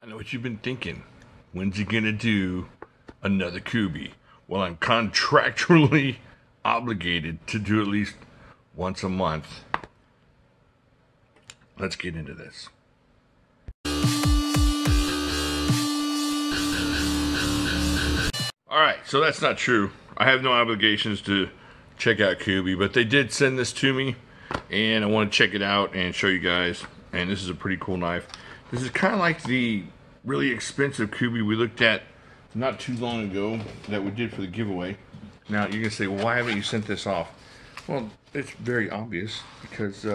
I know what you've been thinking. When's he gonna do another Kubey? Well, I'm contractually obligated to do at least once a month. Let's get into this. Alright, so that's not true. I have no obligations to check out Kubey, but they did send this to me, and I want to check it out and show you guys. And this is a pretty cool knife. This is kind of like the really expensive Kubey we looked at not too long ago that we did for the giveaway. Now, you're going to say, well, why haven't you sent this off? Well, it's very obvious, because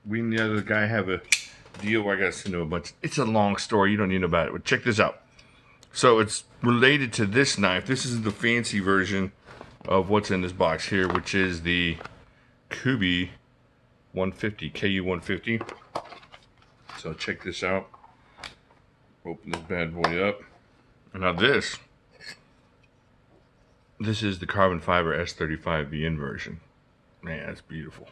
we and the other guy have a deal where I got to send him a bunch. It's a long story. You don't need to know about it, but check this out. So it's related to this knife. This is the fancy version of what's in this box here, which is the Kubey 150, KU150. So check this out. Open this bad boy up. Now this is the carbon fiber S35 VN version. Man, that's beautiful.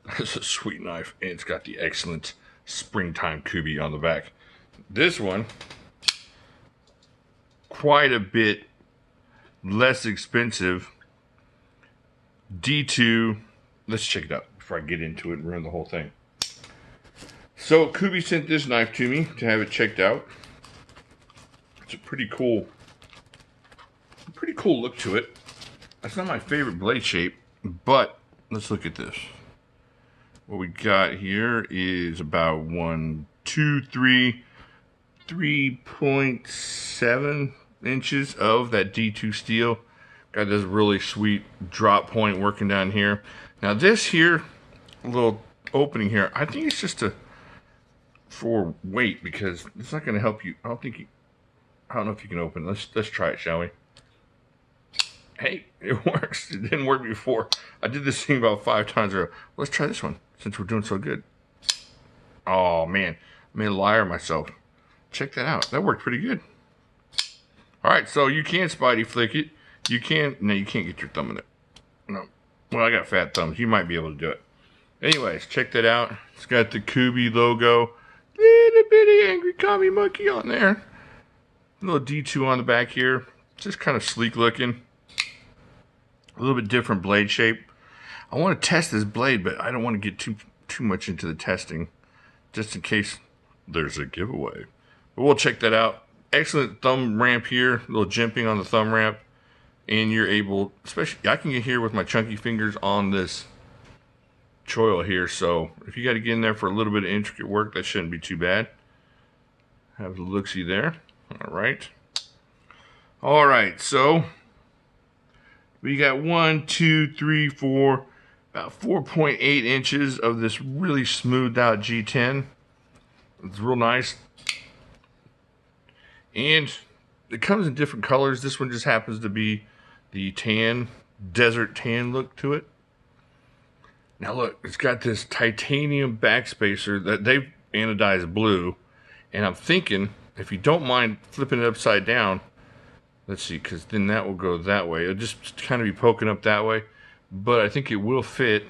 That's a sweet knife, and it's got the excellent springtime Kubey on the back. This one, quite a bit less expensive. D2. Let's check it out before I get into it and ruin the whole thing. So Kubey sent this knife to me to have it checked out. It's a pretty cool look to it. That's not my favorite blade shape, but let's look at this. What we got here is about 3.7 inches of that D2 steel. Got this really sweet drop point working down here. Now this here, little opening here, I think it's just for weight, because it's not going to help you. I don't know if you can open it. Let's try it, shall we? Hey, it works. It didn't work before. I did this thing about 5 times ago. Let's try this one since we're doing so good. Oh man, I made a liar of myself. Check that out. That worked pretty good. All right, so you can Spidey flick it. You can. No, you can't get your thumb in it. No. Well, I got fat thumbs. You might be able to do it. Anyways, check that out. It's got the Kubey logo. Little bitty angry commie monkey on there. A little D2 on the back here. Just kind of sleek looking. A little bit different blade shape. I want to test this blade, but I don't want to get too much into the testing, just in case there's a giveaway. But we'll check that out. Excellent thumb ramp here. A little jimping on the thumb ramp. And you're able, especially, I can get here with my chunky fingers on this choil here. So if you got to get in there for a little bit of intricate work, that shouldn't be too bad. Have the look-see there. All right. All right, so we got 1, 2, 3, 4, about 4.8 inches of this really smoothed out G10. It's real nice. And it comes in different colors. This one just happens to be the tan, desert tan look to it. Now look, it's got this titanium backspacer that they've anodized blue. And I'm thinking, if you don't mind flipping it upside down, let's see, because then that will go that way. It'll just kind of be poking up that way. But I think it will fit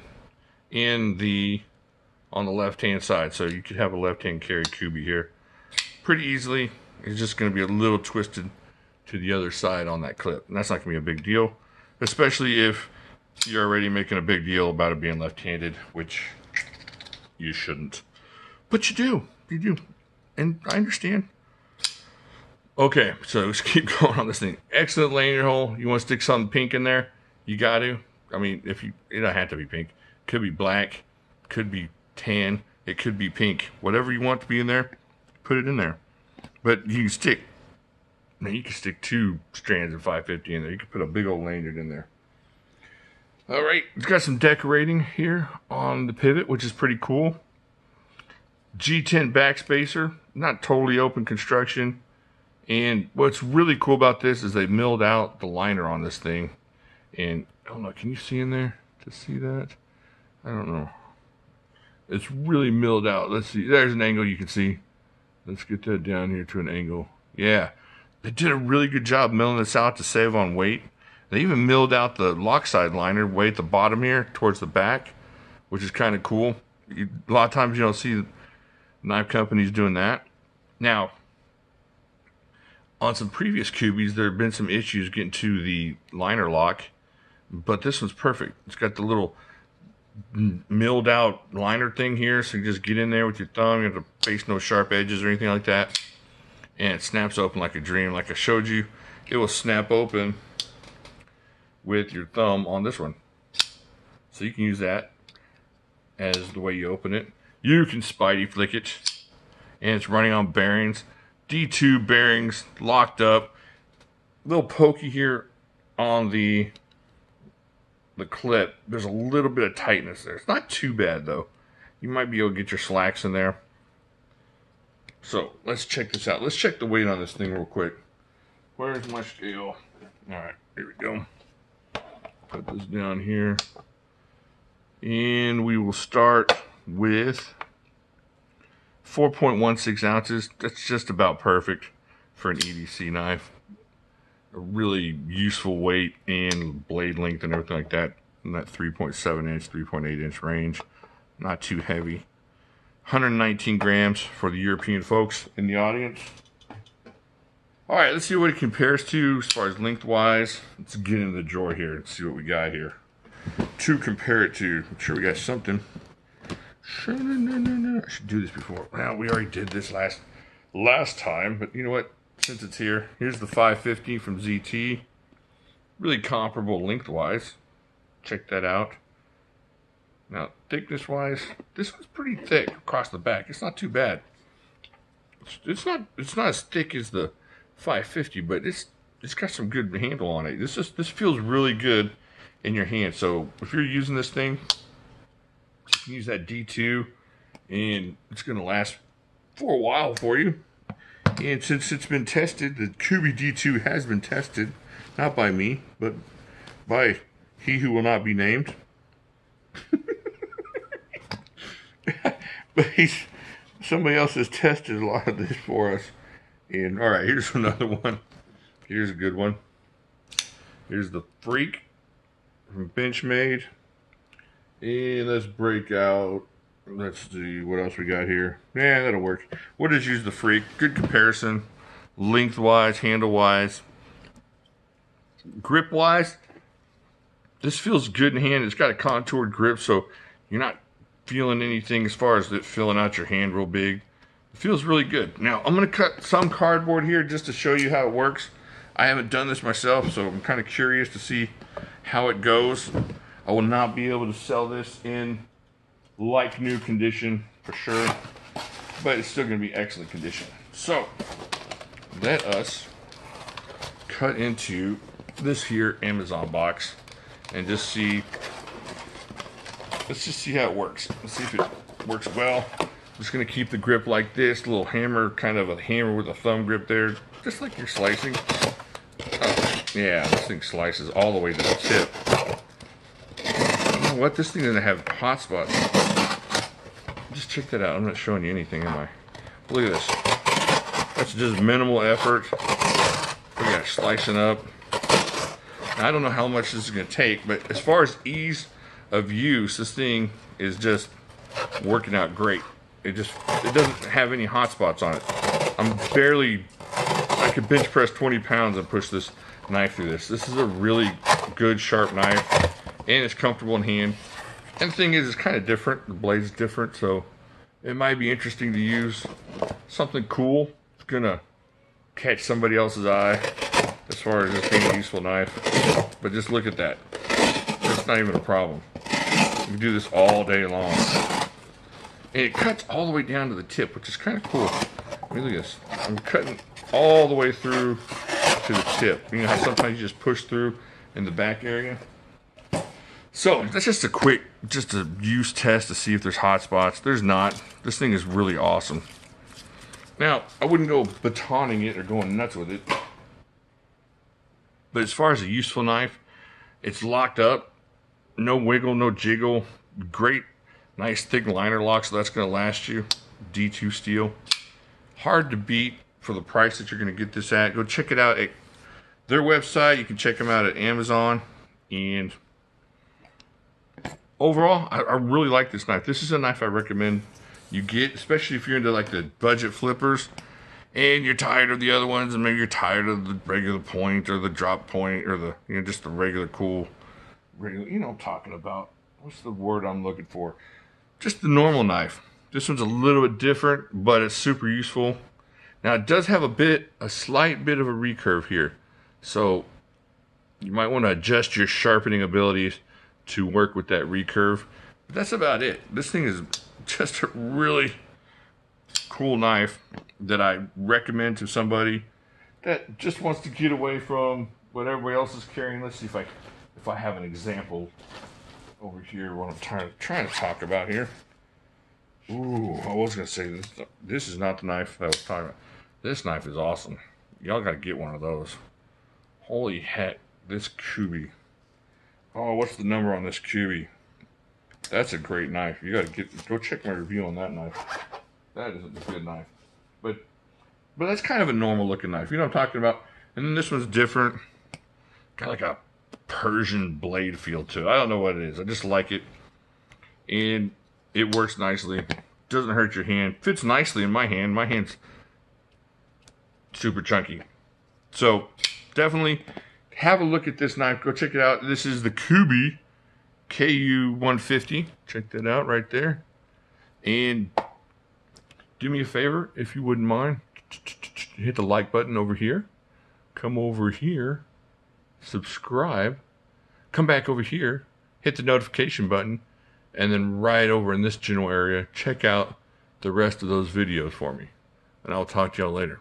on the left-hand side. So you could have a left-hand carry Kubey here pretty easily. It's just going to be a little twisted to the other side on that clip. And that's not going to be a big deal, especially if you're already making a big deal about it being left-handed, which you shouldn't. But you do. You do. And I understand. Okay, so let's keep going on this thing. Excellent lanyard hole. You want to stick something pink in there? You got to. I mean, it don't have to be pink. Could be black. Could be tan. It could be pink. Whatever you want to be in there, put it in there. But you can stick. Now you can stick 2 strands of 550 in there. You can put a big old lanyard in there. All right, it's got some decorating here on the pivot, which is pretty cool. G10 backspacer, not totally open construction. And what's really cool about this is they milled out the liner on this thing. And I don't know, can you see in there to see that? I don't know. It's really milled out. Let's see. There's an angle you can see. Let's get that down here to an angle. Yeah. They did a really good job milling this out to save on weight. They even milled out the lockside liner way at the bottom here towards the back, which is kind of cool. A lot of times you don't see knife companies doing that. Now, on some previous Kubeys, there have been some issues getting to the liner lock, but this one's perfect. It's got the little milled out liner thing here, so you just get in there with your thumb. You don't have to face no sharp edges or anything like that, and it snaps open like a dream. Like I showed you, it will snap open with your thumb on this one, so you can use that as the way you open it. You can spidey flick it, and it's running on bearings, D2 bearings, locked up. A little pokey here on the clip. There's a little bit of tightness there. It's not too bad though. You might be able to get your slacks in there. So let's check this out. Let's check the weight on this thing real quick. Where's my scale? Alright, here we go. Put this down here. And we will start with 4.16 ounces. That's just about perfect for an EDC knife. A really useful weight and blade length and everything like that in that 3.7 inch, 3.8 inch range. Not too heavy. 119 grams for the European folks in the audience. Alright, let's see what it compares to as far as lengthwise. Let's get in the drawer here and see what we got here to compare it to. I'm sure we got something. I should do this before. Well, we already did this last time, but you know what? Since it's here, here's the 550 from ZT. Really comparable lengthwise. Check that out. Now, thickness-wise, this one's pretty thick across the back. It's not too bad. It's not as thick as the 550, but it's got some good handle on it. This feels really good in your hand. So if you're using this thing, you can use that D2, and it's going to last for a while for you. And since it's been tested, the Kubey D2 has been tested, not by me, but by he who will not be named. But somebody else has tested a lot of this for us. And all right, here's another one. Here's a good one. Here's the Freak from Benchmade. And let's break out. Let's see what else we got here. Yeah, that'll work. We'll just use the Freak. Good comparison. Lengthwise, handle-wise. Grip-wise, this feels good in hand. It's got a contoured grip, so you're not feeling anything as far as it filling out your hand real big. It feels really good. Now, I'm going to cut some cardboard here just to show you how it works. I haven't done this myself, so I'm kind of curious to see how it goes. I will not be able to sell this in like new condition for sure, but it's still going to be excellent condition. So let us cut into this here Amazon box and just see. Let's just see how it works. Let's see if it works well. I'm just going to keep the grip like this, little hammer, kind of a hammer with a thumb grip there, just like you're slicing. Oh, yeah, this thing slices all the way to the tip. You know what? This thing doesn't have hot spots. Just check that out. I'm not showing you anything, am I? Look at this. That's just minimal effort. We got slicing up. Now, I don't know how much this is going to take, but as far as ease of use, this thing is just working out great. It doesn't have any hot spots on it. I could bench press 20 pounds and push this knife through this. This is a really good sharp knife, and it's comfortable in hand. And the thing is, it's kind of different. The blade's different, so it might be interesting to use something cool. It's gonna catch somebody else's eye as far as this being a useful knife. But just look at that. It's not even a problem. You can do this all day long. And it cuts all the way down to the tip, which is kind of cool. I mean, look at this. I'm cutting all the way through to the tip. You know how sometimes you just push through in the back area? So, that's just a use test to see if there's hot spots. There's not. This thing is really awesome. Now, I wouldn't go batoning it or going nuts with it. But as far as a useful knife, it's locked up. No wiggle, no jiggle. Great, nice thick liner lock, so that's going to last you. D2 steel. Hard to beat for the price that you're going to get this at. Go check it out at their website. You can check them out at Amazon. And overall, I really like this knife. This is a knife I recommend you get, especially if you're into like the budget flippers. and you're tired of the other ones, and maybe you're tired of the regular point or the drop point or the, you know, just the regular cool, regular, you know what I'm talking about. What's the word I'm looking for? Just the normal knife. This one's a little bit different, but it's super useful. Now it does have a slight bit of a recurve here. So you might want to adjust your sharpening abilities to work with that recurve. But that's about it. This thing is just a really cool knife that I recommend to somebody that just wants to get away from what everybody else is carrying. Let's see if I have an example over here what I'm trying to talk about here. Ooh, I was gonna say this is not the knife that I was talking about. This knife is awesome. Y'all gotta get one of those. Holy heck, this Kubey. Oh, what's the number on this Kubey? That's a great knife. You gotta go check my review on that knife. That is a good knife. But that's kind of a normal looking knife. You know what I'm talking about? And then this one's different. Got like a Persian blade feel to it. I don't know what it is. I just like it. And it works nicely. Doesn't hurt your hand. Fits nicely in my hand. My hand's super chunky. So definitely have a look at this knife. Go check it out. This is the Kubey KU150. Check that out right there. And do me a favor, if you wouldn't mind. Hit the like button over here. Come over here. Subscribe. Come back over here. Hit the notification button. And then right over in this general area, check out the rest of those videos for me. And I'll talk to y'all later.